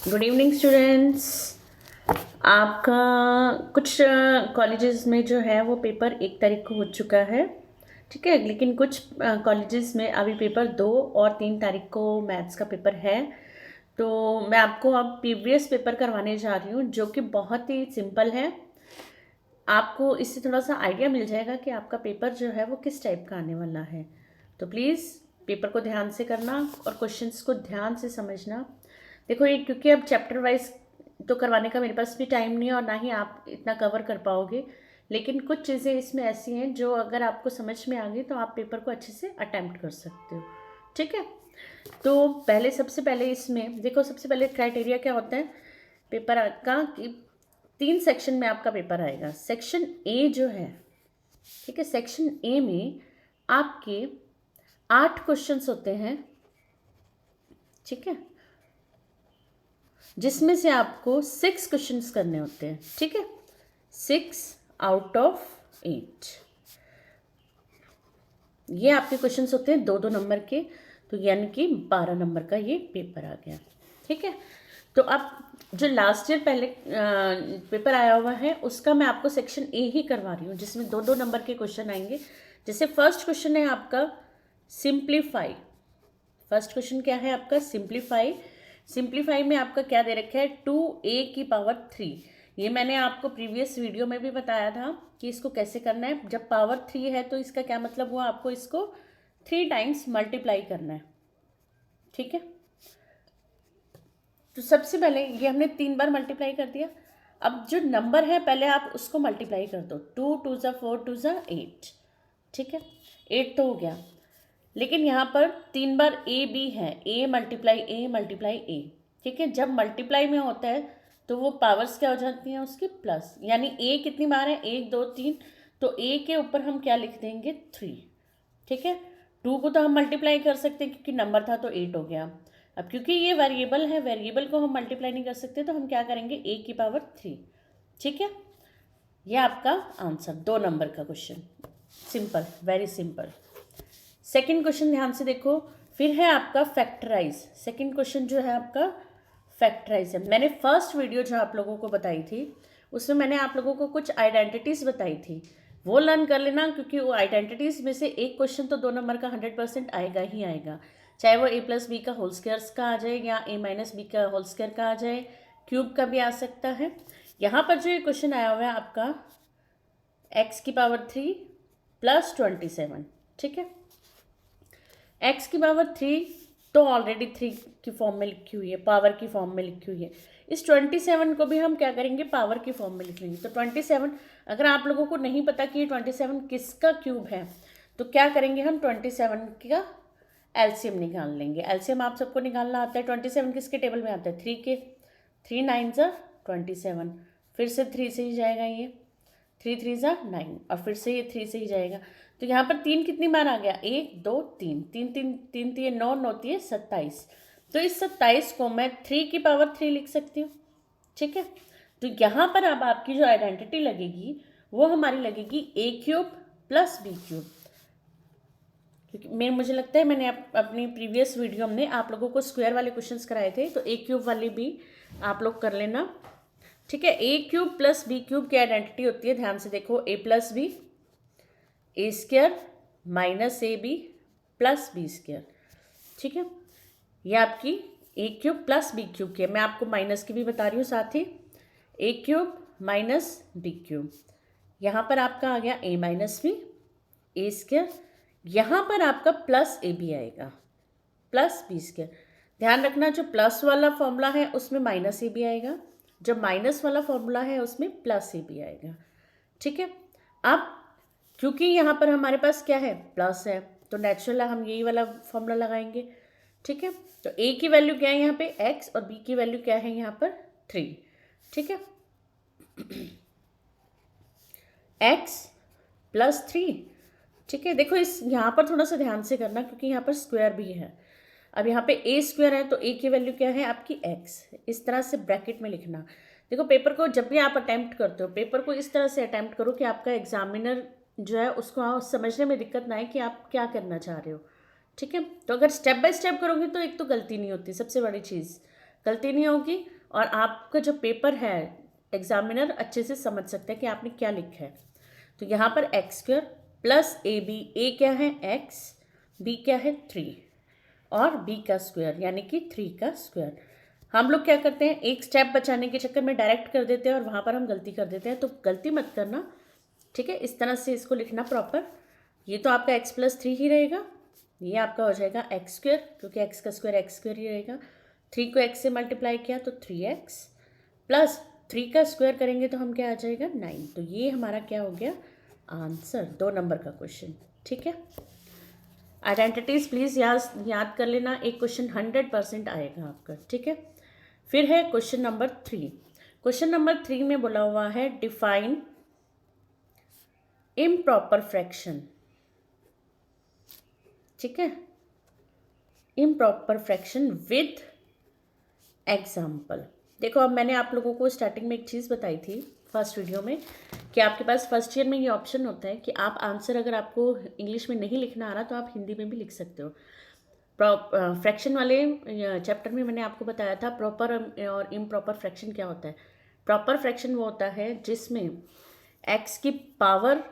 Good evening students. आपका कुछ colleges में जो है वो पेपर 1 तारीख को हो चुका है, ठीक है। लेकिन कुछ कॉलेजेस में अभी पेपर 2 और 3 तारीख को मैथ्स का पेपर है। तो मैं आपको अब प्रीवियस पेपर करवाने जा रही हूँ, जो कि बहुत ही सिंपल है। आपको इससे थोड़ा सा आइडिया मिल जाएगा कि आपका पेपर जो है वो किस टाइप का आने वाला है। तो प्लीज़ पेपर को ध्यान से करना और क्वेश्चंस को ध्यान से समझना। देखो, ये क्योंकि अब चैप्टर वाइज तो करवाने का मेरे पास भी टाइम नहीं है और ना ही आप इतना कवर कर पाओगे, लेकिन कुछ चीज़ें इसमें ऐसी हैं जो अगर आपको समझ में आ गई तो आप पेपर को अच्छे से अटैम्प्ट कर सकते हो, ठीक है। तो सबसे पहले इसमें देखो, सबसे पहले क्राइटेरिया क्या होता है पेपर का कि 3 सेक्शन में आपका पेपर आएगा। सेक्शन ए जो है, ठीक है, सेक्शन ए में आपके 8 क्वेश्चंस होते हैं, ठीक है, जिसमें से आपको 6 क्वेश्चंस करने होते हैं, ठीक है, 6 आउट ऑफ 8 ये आपके क्वेश्चंस होते हैं 2-2 नंबर के। तो यानी कि 12 नंबर का ये पेपर आ गया, ठीक है। तो अब जो लास्ट ईयर पहले पेपर आया हुआ है उसका मैं आपको सेक्शन ए ही करवा रही हूँ, जिसमें 2-2 नंबर के क्वेश्चन आएंगे। जैसे फर्स्ट क्वेश्चन है आपका सिंप्लीफाई। फर्स्ट क्वेश्चन क्या है आपका? सिंप्लीफाई। सिंप्लीफाई में आपका क्या दे रखा है? 2a⁻3। ये मैंने आपको प्रीवियस वीडियो में भी बताया था कि इसको कैसे करना है। जब पावर 3 है तो इसका क्या मतलब हुआ? आपको इसको 3 टाइम्स मल्टीप्लाई करना है, ठीक है। तो सबसे पहले ये हमने 3 बार मल्टीप्लाई कर दिया। अब जो नंबर है पहले आप उसको मल्टीप्लाई कर दो। 2 × 2 = 4, 2 = 8, ठीक है। 8 तो हो गया, लेकिन यहाँ पर 3 बार ए बी है, ए मल्टीप्लाई ए, ठीक है। जब मल्टीप्लाई में होता है तो वो पावर्स क्या हो जाती हैं उसकी? प्लस। यानी ए कितनी बार है? 1 2 3। तो ए के ऊपर हम क्या लिख देंगे? 3, ठीक है। 2 को तो हम मल्टीप्लाई कर सकते हैं क्योंकि नंबर था तो 8 हो गया। अब क्योंकि ये वेरिएबल है, वेरिएबल को हम मल्टीप्लाई नहीं कर सकते तो हम क्या करेंगे? a⁻3, ठीक है। ये आपका आंसर 2 नंबर का question. Simple, very simple. Second question ध्यान से देखो, फिर है आपका फैक्टराइज। सेकंड क्वेश्चन जो है आपका फैक्टराइज है। मैंने फर्स्ट वीडियो जो आप लोगों को बताई थी उसमें मैंने आप लोगों को कुछ आइडेंटिटीज़ बताई थी, वो लर्न कर लेना, क्योंकि वो आइडेंटिटीज़ में से एक क्वेश्चन तो 2 नंबर का 100% आएगा ही आएगा। चाहे वो a+b का होल स्क्वायर्स का आ जाए या a-b का होल स्क्वायर का आ जाए, क्यूब का भी आ सकता है। यहाँ पर जो ये क्वेश्चन आया हुआ है आपका x⁻3 + 27, ठीक है। x⁻3 तो ऑलरेडी 3 की फॉर्म में लिखी हुई है, पावर की फॉर्म में लिखी हुई है। इस 27 को भी हम क्या करेंगे? पावर की फॉर्म में लिख लेंगे। तो 27, अगर आप लोगों को नहीं पता कि ये 27 किसका क्यूब है तो क्या करेंगे? हम 27 का एलसीएम निकाल लेंगे। एलसीएम आप सबको निकालना आता है। 27 किसके टेबल में आता है? 3 के। 3 9 ज़ा 27, फिर से 3 से ही जाएगा ये, 3 3 ज़ा 9, और फिर से ये 3 से ही जाएगा। तो यहाँ पर 3 कितनी बार आ गया? 1 2 3, 3 3 3 3 9 9 3 27। तो इस 27 को मैं 3⁻3 लिख सकती हूँ, ठीक है। तो यहाँ पर अब आपकी जो आइडेंटिटी लगेगी वो हमारी लगेगी a³ + b³, क्योंकि मुझे लगता है मैंने अपनी प्रीवियस वीडियो में आप लोगों को स्क्वायर वाले क्वेश्चंस कराए थे, तो a³ वाले भी आप लोग कर लेना, ठीक है। a³ + b³ की आइडेंटिटी होती है, ध्यान से देखो, a+b a² - ab + b², ठीक है। ये आपकी a³ + b³ की है। मैं आपको माइनस की भी बता रही हूँ साथ ही। a³ - b³, यहाँ पर आपका आ गया a-b a², यहाँ पर आपका +ab आएगा +b²। ध्यान रखना, जो प्लस वाला फॉर्मूला है उसमें -ab आएगा, जो माइनस वाला फॉर्मूला है उसमें +ab आएगा, ठीक है। अब क्योंकि यहाँ पर हमारे पास क्या है? प्लस है, तो नेचुरल हम यही वाला फॉर्मूला लगाएंगे, ठीक है। तो a की वैल्यू क्या है यहाँ पे? x, और b की वैल्यू क्या है यहाँ पर? 3, ठीक है। x + 3, ठीक है। देखो, इस यहाँ पर थोड़ा सा ध्यान से करना क्योंकि यहाँ पर स्क्वायर भी है। अब यहाँ पे a² है तो a की वैल्यू क्या है आपकी? x। इस तरह से ब्रैकेट में लिखना। देखो, पेपर को जब भी आप अटैम्प्ट करते हो, पेपर को इस तरह से अटैम्प्ट करो कि आपका एग्जामिनर जो है उसको समझने में दिक्कत ना आए कि आप क्या करना चाह रहे हो, ठीक है। तो अगर स्टेप बाय स्टेप करोगे तो एक तो गलती नहीं होती, सबसे बड़ी चीज़। गलती नहीं होगी और आपका जो पेपर है एग्जामिनर अच्छे से समझ सकता है कि आपने क्या लिखा है। तो यहाँ पर X square plus A B, A क्या है एक्स, बी क्या है 3 और बी का स्क्वायर यानी कि 3 का स्क्वायर। हम लोग क्या करते हैं, एक स्टेप बचाने के चक्कर में डायरेक्ट कर देते हैं और वहाँ पर हम गलती कर देते हैं, तो गलती मत करना, ठीक है। इस तरह से इसको लिखना प्रॉपर। ये तो आपका x प्लस 3 ही रहेगा, ये आपका हो जाएगा एक्स स्क्वायर क्योंकि एक्स का स्क्वायर एक्स स्क्वायर ही रहेगा। 3 को x से मल्टीप्लाई किया तो 3x प्लस 3 का स्क्वायर करेंगे तो हम क्या आ जाएगा 9। तो ये हमारा क्या हो गया आंसर, 2 नंबर का क्वेश्चन, ठीक है। आइडेंटिटीज प्लीज़ याद कर लेना, एक क्वेश्चन 100% आएगा आपका, ठीक है। फिर है क्वेश्चन नंबर 3। क्वेश्चन नंबर 3 में बोला हुआ है डिफाइन इम्प्रॉपर फ्रैक्शन, ठीक है, इम्प्रॉपर फ्रैक्शन विद एग्जाम्पल। देखो अब मैंने आप लोगों को स्टार्टिंग में एक चीज़ बताई थी फर्स्ट वीडियो में कि आपके पास फर्स्ट ईयर में ये ऑप्शन होता है कि आप आंसर अगर आपको इंग्लिश में नहीं लिखना आ रहा तो आप हिंदी में भी लिख सकते हो। फ्रैक्शन वाले चैप्टर में मैंने आपको बताया था प्रॉपर और इम्प्रॉपर फ्रैक्शन क्या होता है। प्रॉपर फ्रैक्शन वो होता है जिसमें एक्स की पावर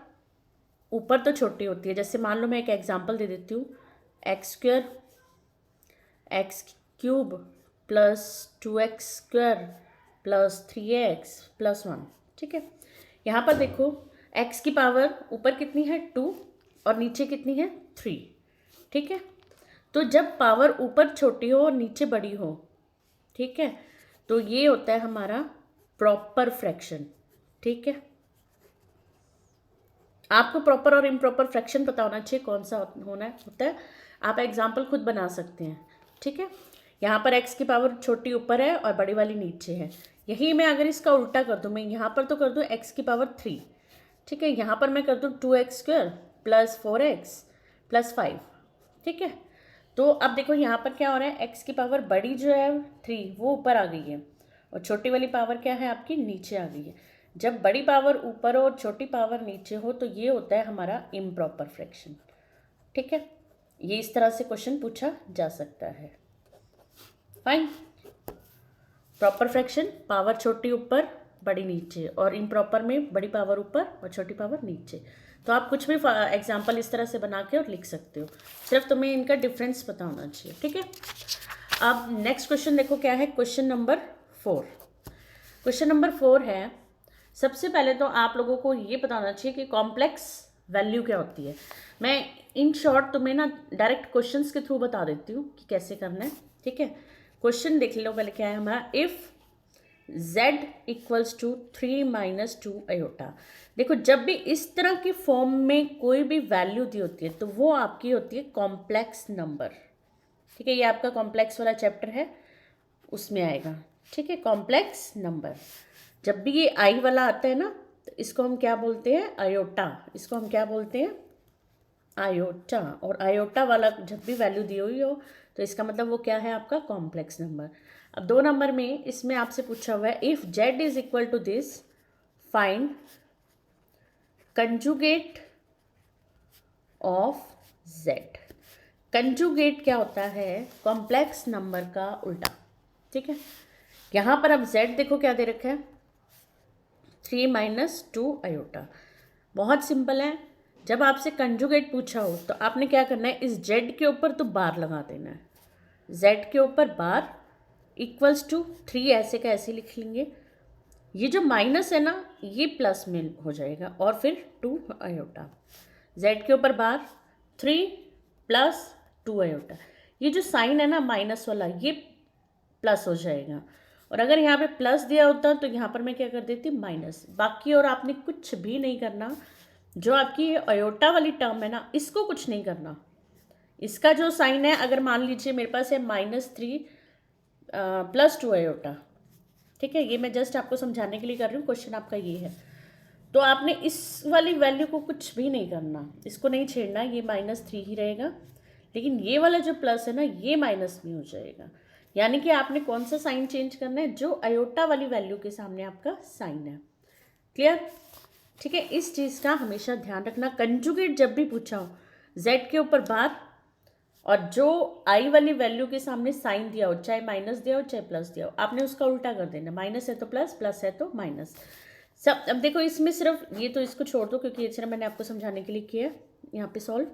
ऊपर तो छोटी होती है, जैसे मान लो मैं एक एग्जांपल दे देती हूँ, x square x cube plus 2x square plus 3x plus 1, ठीक है। यहाँ पर देखो x की पावर ऊपर कितनी है 2 और नीचे कितनी है 3, ठीक है। तो जब पावर ऊपर छोटी हो और नीचे बड़ी हो, ठीक है, तो ये होता है हमारा प्रॉपर फ्रैक्शन, ठीक है। आपको प्रॉपर और इम्प्रॉपर फ्रैक्शन पता होना चाहिए कौन सा होता है। आप एग्जाम्पल खुद बना सकते हैं, ठीक है। यहाँ पर x की पावर छोटी ऊपर है और बड़ी वाली नीचे है। यही मैं अगर इसका उल्टा कर दूँ, मैं यहाँ पर तो कर दूँ x की पावर 3, ठीक है, यहाँ पर मैं कर दूँ 2x square plus 4x plus 5, ठीक है। तो अब देखो यहाँ पर क्या हो रहा है, x की पावर बड़ी जो है 3 वो ऊपर आ गई है और छोटी वाली पावर क्या है आपकी नीचे आ गई है। जब बड़ी पावर ऊपर हो और छोटी पावर नीचे हो तो ये होता है हमारा इम्प्रॉपर फ्रैक्शन, ठीक है। ये इस तरह से क्वेश्चन पूछा जा सकता है। फाइन। प्रॉपर फ्रैक्शन पावर छोटी ऊपर बड़ी नीचे और इम्प्रॉपर में बड़ी पावर ऊपर और छोटी पावर नीचे। तो आप कुछ भी एग्जाम्पल इस तरह से बना के और लिख सकते हो, सिर्फ तुम्हें इनका डिफरेंस पता होना चाहिए, ठीक है। अब नेक्स्ट क्वेश्चन देखो क्या है, क्वेश्चन नंबर 4। क्वेश्चन नंबर 4 है, सबसे पहले तो आप लोगों को ये पता होना चाहिए कि कॉम्प्लेक्स वैल्यू क्या होती है। मैं इन शॉर्ट तुम्हें ना डायरेक्ट क्वेश्चंस के थ्रू बता देती हूँ कि कैसे करना है, ठीक है। क्वेश्चन देख लो पहले क्या है हमारा, if z equals to 3 minus 2 iota. देखो जब भी इस तरह की फॉर्म में कोई भी वैल्यू दी होती है तो वो आपकी होती है कॉम्प्लेक्स नंबर, ठीक है। ये आपका कॉम्प्लेक्स वाला चैप्टर है उसमें आएगा, ठीक है, कॉम्प्लेक्स नंबर। जब भी ये आई वाला आता है ना तो इसको हम क्या बोलते हैं आयोटा, इसको हम क्या बोलते हैं आयोटा। और आयोटा वाला जब भी वैल्यू दी हुई हो तो इसका मतलब वो क्या है आपका कॉम्प्लेक्स नंबर। अब 2 नंबर में इसमें आपसे पूछा हुआ है if z is equal to this find conjugate of z। Conjugate क्या होता है, कॉम्प्लेक्स नंबर का उल्टा, ठीक है। यहाँ पर अब z देखो क्या दे रखा है 3 माइनस 2 आयोटा। बहुत सिंपल है, जब आपसे कंजुगेट पूछा हो तो आपने क्या करना है, इस z के ऊपर तो बार लगा देना है, z के ऊपर बार इक्वल्स टू 3 ऐसे का ऐसे लिख लेंगे। ये जो माइनस है ना ये प्लस में हो जाएगा और फिर 2 आयोटा, z के ऊपर बार 3 प्लस 2 आयोटा। ये जो साइन है ना माइनस वाला ये प्लस हो जाएगा और अगर यहाँ पे प्लस दिया होता तो यहाँ पर मैं क्या कर देती माइनस। बाकी और आपने कुछ भी नहीं करना, जो आपकी आयोटा वाली टर्म है ना इसको कुछ नहीं करना। इसका जो साइन है अगर मान लीजिए मेरे पास है -3 प्लस 2 आयोटा, ठीक है, ये मैं जस्ट आपको समझाने के लिए कर रही हूँ, क्वेश्चन आपका ये है। तो आपने इस वाली वैल्यू को कुछ भी नहीं करना, इसको नहीं छेड़ना, ये -3 ही रहेगा, लेकिन ये वाला जो प्लस है ना ये माइनस में हो जाएगा। यानी कि आपने कौन सा साइन चेंज करना है, जो आयोटा वाली वैल्यू के सामने आपका साइन है। क्लियर, ठीक है। इस चीज़ का हमेशा ध्यान रखना, कंजुगेट जब भी पूछा हो z के ऊपर बार और जो आई वाली वैल्यू के सामने साइन दिया हो, चाहे माइनस दिया हो चाहे प्लस दिया हो, आपने उसका उल्टा कर देना, माइनस है तो प्लस, प्लस है तो माइनस। सब अब देखो इसमें सिर्फ ये, तो इसको छोड़ दो क्योंकि ये सिर्फ मैंने आपको समझाने के लिए किया है यहाँ पे सॉल्व।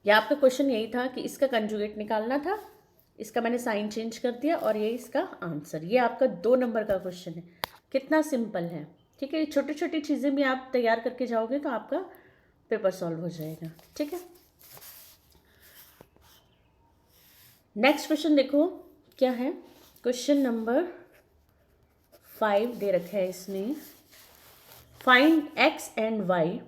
या आपका क्वेश्चन यही था कि इसका कंजुगेट निकालना था, इसका मैंने साइन चेंज कर दिया और ये इसका आंसर। ये आपका 2 नंबर का क्वेश्चन है। कितना सिंपल है, ठीक है। ये छोटी छोटी चीज़ें भी आप तैयार करके जाओगे तो आपका पेपर सॉल्व हो जाएगा, ठीक है। नेक्स्ट क्वेश्चन देखो क्या है। क्वेश्चन नंबर 5 दे रखा है इसमें, फाइंड एक्स एंड वाई।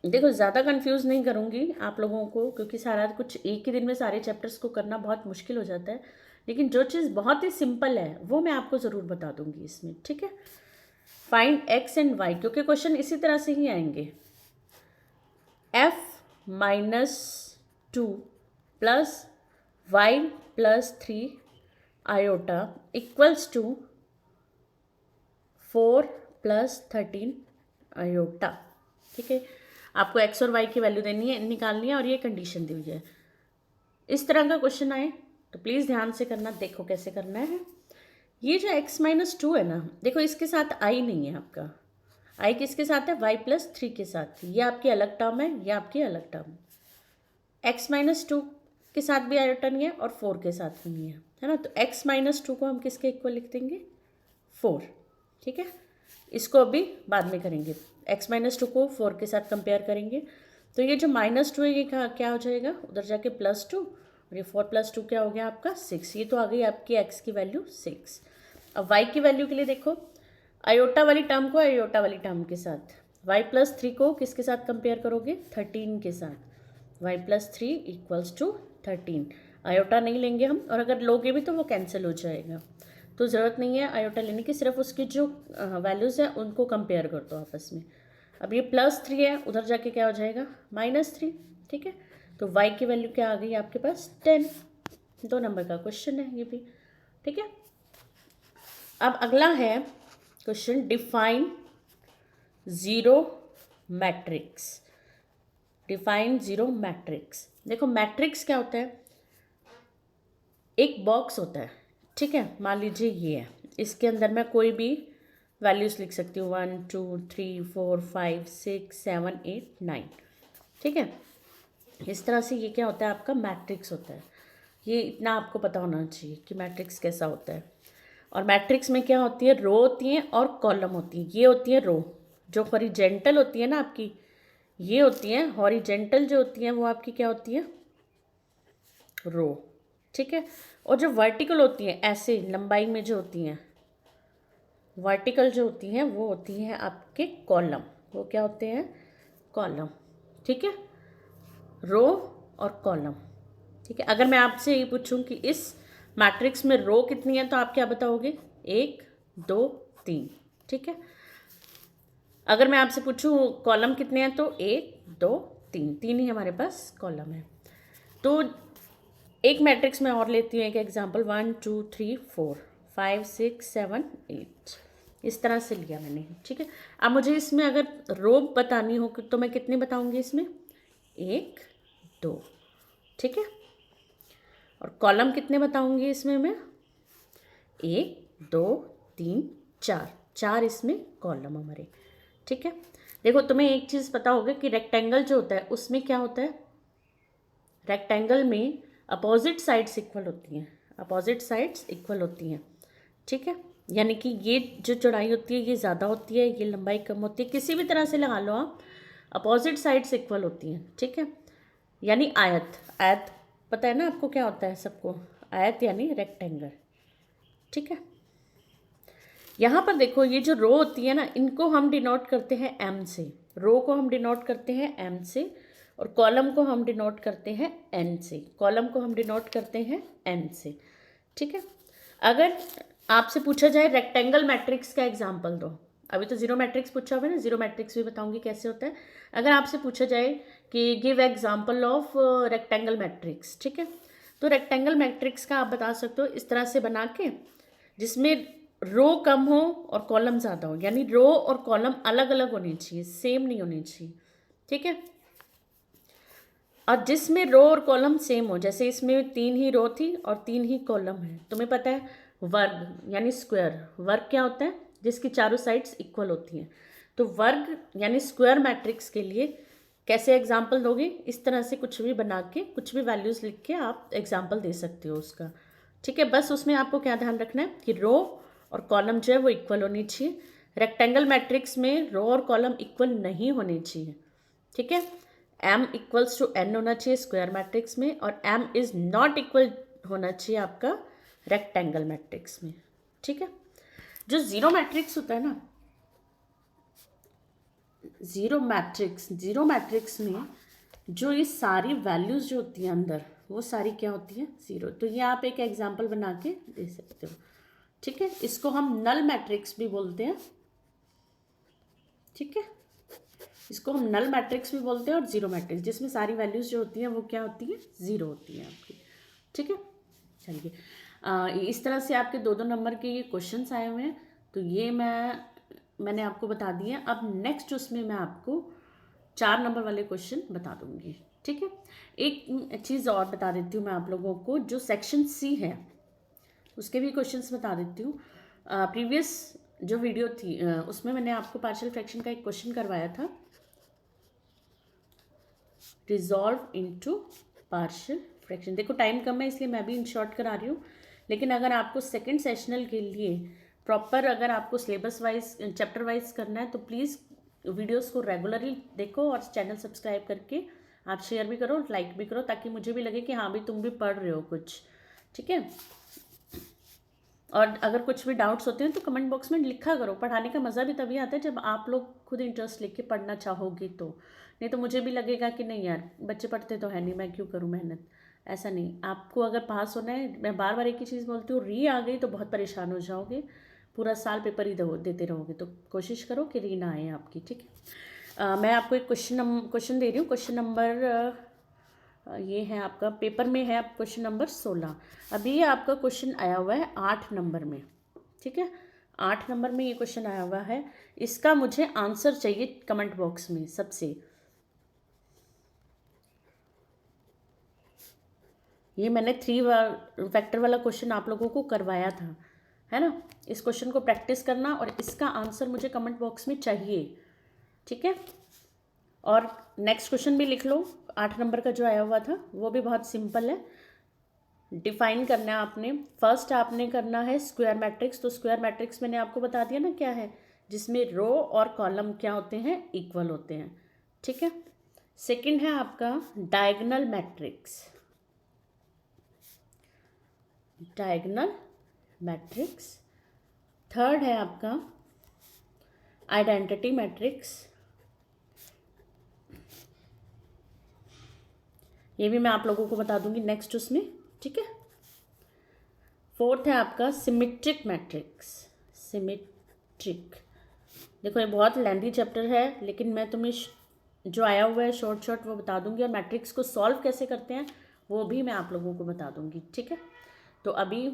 देखो ज़्यादा कंफ्यूज नहीं करूँगी आप लोगों को, क्योंकि सारा कुछ एक ही दिन में सारे चैप्टर्स को करना बहुत मुश्किल हो जाता है, लेकिन जो चीज़ बहुत ही सिंपल है वो मैं आपको ज़रूर बता दूंगी इसमें, ठीक है। फाइंड एक्स एंड वाई, क्योंकि क्वेश्चन इसी तरह से ही आएंगे। f-2 plus y plus 3 iota equals to 4 plus 13 iota, ठीक है। आपको एक्स और वाई की वैल्यू देनी है, निकालनी है, और ये कंडीशन दी हुई है। इस तरह का क्वेश्चन आए तो प्लीज़ ध्यान से करना। देखो कैसे करना है। ये जो x-2 है ना, देखो इसके साथ आई नहीं है आपका, आई किसके साथ है, y+3 के साथ। ये आपकी अलग टर्म है, ये आपकी अलग टर्म। x-2 के साथ भी आयोटा नहीं है और 4 के साथ भी नहीं है ना। तो x-2 को हम किसके इक्वल लिख देंगे, 4, ठीक है। इसको अभी बाद में करेंगे। x-2 को 4 के साथ कंपेयर करेंगे, तो ये जो -2 है ये क्या हो जाएगा, उधर जाके +2, और ये 4 + 2 क्या हो गया आपका 6। ये तो आ गई आपकी x की वैल्यू 6। अब y की वैल्यू के लिए देखो, आयोटा वाली टर्म को आयोटा वाली टर्म के साथ, y+3 को किसके साथ कंपेयर करोगे, 13 के साथ। y+3 equals to 13। आयोटा नहीं लेंगे हम, और अगर लोगे भी तो वो कैंसिल हो जाएगा, तो ज़रूरत नहीं है आयोटा लेने की। सिर्फ उसकी जो वैल्यूज़ हैं उनको कंपेयर कर दो आपस में। अब ये +3 है, उधर जाके क्या हो जाएगा -3, ठीक है। तो y की वैल्यू क्या आ गई आपके पास, 10। 2 नंबर का क्वेश्चन है ये भी, ठीक है। अब अगला है question, define zero matrix. Define zero matrix. देखो मैट्रिक्स क्या होता है, एक बॉक्स होता है, ठीक है। मान लीजिए ये है, इसके अंदर मैं कोई भी वैल्यूज़ लिख सकती हूँ, 1 2 3 4 5 6 7 8 9, ठीक है। इस तरह से ये क्या होता है, आपका मैट्रिक्स होता है। ये इतना आपको पता होना चाहिए कि मैट्रिक्स कैसा होता है। और मैट्रिक्स में क्या होती है, रो होती हैं और कॉलम होती हैं। ये होती है रो, जो हॉरिजेंटल होती है ना आपकी, ये होती हैं हॉरिजेंटल, जो होती हैं वो आपकी क्या होती है, रो, ठीक है। और जो वर्टिकल होती हैं, ऐसे लंबाई में जो होती हैं, वर्टिकल जो होती हैं वो होती हैं आपके कॉलम। वो क्या होते हैं, कॉलम, ठीक है। रो और कॉलम, ठीक है। अगर मैं आपसे ये पूछूं कि इस मैट्रिक्स में रो कितनी है, तो आप क्या बताओगे, 1 2 3, ठीक है। अगर मैं आपसे पूछूं कॉलम कितने हैं, तो 1 2 3, 3 ही हमारे पास कॉलम है। तो एक मैट्रिक्स में और लेती हूँ एक एग्जांपल, 1 2 3 4 5 6 7 8, इस तरह से लिया मैंने, ठीक है। अब मुझे इसमें अगर रो बतानी हो तो मैं कितनी बताऊंगी इसमें, 1 2, ठीक है। और कॉलम कितने बताऊंगी इसमें मैं, 1 2 3 4, 4 इसमें कॉलम हमारे, ठीक है। देखो तुम्हें एक चीज़ पता होगा कि रेक्टेंगल जो होता है उसमें क्या होता है, रेक्टेंगल में अपोजिट साइड्स इक्वल होती हैं, अपोजिट साइड्स इक्वल होती हैं, ठीक है। यानी कि ये जो चौड़ाई होती है ये ज़्यादा होती है, ये लंबाई कम होती है, किसी भी तरह से लगा लो आप, अपोजिट साइड्स इक्वल होती हैं, ठीक है। यानी आयत, आयत पता है ना आपको क्या होता है सबको, आयत यानी रेक्टेंगल, ठीक है। यहाँ पर देखो ये जो रो होती है ना, इनको हम डिनोट करते हैं एम से, रो को हम डिनोट करते हैं एम से, और कॉलम को हम डिनोट करते हैं एन से, कॉलम को हम डिनोट करते हैं एन से, ठीक है। अगर आपसे पूछा जाए रेक्टेंगल मैट्रिक्स का एग्जाम्पल दो, अभी तो जीरो मैट्रिक्स पूछा हुआ है ना, जीरो मैट्रिक्स भी बताऊंगी कैसे होता है। अगर आपसे पूछा जाए कि give example of rectangle matrix, ठीक है, तो रेक्टेंगल मैट्रिक्स का आप बता सकते हो इस तरह से बना के, जिसमें रो कम हो और कॉलम ज़्यादा हो, यानी रो और कॉलम अलग अलग होने चाहिए, सेम नहीं होने चाहिए, ठीक है। और जिसमें रो और कॉलम सेम हो, जैसे इसमें 3 ही रो थी और 3 ही कॉलम है। तुम्हें पता है वर्ग यानी स्क्वायर, वर्ग क्या होता है? जिसकी चारों साइड्स इक्वल होती हैं। तो वर्ग यानी स्क्वायर मैट्रिक्स के लिए कैसे एग्जाम्पल दोगे? इस तरह से कुछ भी बना के, कुछ भी वैल्यूज़ लिख के आप एग्जाम्पल दे सकते हो उसका। ठीक है, बस उसमें आपको क्या ध्यान रखना है कि रो और कॉलम जो है वो इक्वल होनी चाहिए। रेक्टेंगल मैट्रिक्स में रो और कॉलम इक्वल नहीं होने चाहिए। ठीक है, m इक्वल्स टू n होना चाहिए स्क्वायर मैट्रिक्स में, और m इज नॉट इक्वल होना चाहिए आपका रेक्टेंगल मैट्रिक्स में। ठीक है, जो जीरो मैट्रिक्स होता है ना, जीरो मैट्रिक्स में जो ये सारी वैल्यूज जो होती हैं अंदर, वो सारी क्या होती है? जीरो। तो ये आप एक एग्जांपल बना के दे सकते हो। ठीक है, इसको हम नल मैट्रिक्स भी बोलते हैं। ठीक है, इसको हम नल मैट्रिक्स भी बोलते हैं और जीरो मैट्रिक्स, जिसमें सारी वैल्यूज जो होती हैं वो क्या होती है? जीरो होती हैं आपकी। ठीक है, चलिए इस तरह से आपके 2-2 नंबर के ये क्वेश्चंस आए हुए हैं। तो ये मैंने आपको बता दिया। अब नेक्स्ट उसमें मैं आपको 4 नंबर वाले क्वेश्चन बता दूंगी। ठीक है, एक चीज़ और बता देती हूँ मैं आप लोगों को, जो सेक्शन सी है उसके भी क्वेश्चंस बता देती हूँ। प्रीवियस जो वीडियो थी उसमें मैंने आपको पार्शियल फ्रैक्शन का एक क्वेश्चन करवाया था, रिजॉल्व इनटू पार्शियल फ्रैक्शन। देखो टाइम कम है इसलिए मैं भी इन शॉर्ट करा रही हूँ, लेकिन अगर आपको सेकंड सेशनल के लिए प्रॉपर, अगर आपको सिलेबस वाइज चैप्टर वाइज करना है तो प्लीज़ वीडियोस को रेगुलरली देखो और चैनल सब्सक्राइब करके आप शेयर भी करो, लाइक भी करो, ताकि मुझे भी लगे कि हाँ भाई तुम भी पढ़ रहे हो कुछ। ठीक है, और अगर कुछ भी डाउट्स होते हैं तो कमेंट बॉक्स में लिखा करो। पढ़ाने का मज़ा भी तभी आता है जब आप लोग खुद इंटरेस्ट लेके पढ़ना चाहोगे तो, नहीं तो मुझे भी लगेगा कि नहीं यार बच्चे पढ़ते तो है नहीं, मैं क्यों करूँ मेहनत। ऐसा नहीं, आपको अगर पास होना है, मैं बार बार एक ही चीज़ बोलती हूँ, री आ गई तो बहुत परेशान हो जाओगे, पूरा साल पेपर ही देते रहोगे। तो कोशिश करो कि री ना आए आपकी। ठीक है, मैं आपको एक क्वेश्चन दे रही हूँ। क्वेश्चन नंबर ये है आपका पेपर में है क्वेश्चन नंबर 16। अभी ये आपका क्वेश्चन आया हुआ है 8 नंबर में। ठीक है, 8 नंबर में ये क्वेश्चन आया हुआ है। इसका मुझे आंसर चाहिए कमेंट बॉक्स में सबसे। ये मैंने 3 फैक्टर वाला क्वेश्चन आप लोगों को करवाया था, है ना? इस क्वेश्चन को प्रैक्टिस करना और इसका आंसर मुझे कमेंट बॉक्स में चाहिए। ठीक है, और नेक्स्ट क्वेश्चन भी लिख लो, 8 नंबर का जो आया हुआ था वो भी बहुत सिंपल है। डिफाइन करना है आपने, फर्स्ट आपने करना है स्क्वायर मैट्रिक्स। तो स्क्वायर मैट्रिक्स मैंने आपको बता दिया ना क्या है, जिसमें रो और कॉलम क्या होते हैं? इक्वल होते हैं। ठीक है, सेकंड है आपका diagonal matrix, diagonal matrix. Third है आपका आइडेंटिटी मैट्रिक्स, ये भी मैं आप लोगों को बता दूंगी नेक्स्ट उसमें। ठीक है, फोर्थ है आपका सिमेट्रिक मैट्रिक्स, सिमेट्रिक। देखो ये बहुत लेंथी चैप्टर है, लेकिन मैं तुम्हें जो आया हुआ है शॉर्ट वो बता दूंगी, और मैट्रिक्स को सॉल्व कैसे करते हैं वो भी मैं आप लोगों को बता दूंगी। ठीक है, तो अभी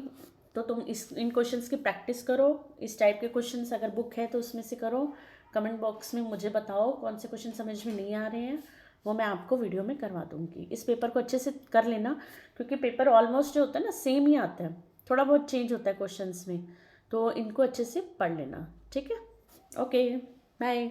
तो तुम इन क्वेश्चंस की प्रैक्टिस करो। इस टाइप के क्वेश्चंस अगर बुक है तो उसमें से करो। कमेंट बॉक्स में मुझे बताओ कौन से क्वेश्चन समझ में नहीं आ रहे हैं, वो मैं आपको वीडियो में करवा दूंगी। इस पेपर को अच्छे से कर लेना, क्योंकि पेपर ऑलमोस्ट जो होता है ना सेम ही आता है, थोड़ा बहुत चेंज होता है क्वेश्चंस में, तो इनको अच्छे से पढ़ लेना। ठीक है, ओके, बाय।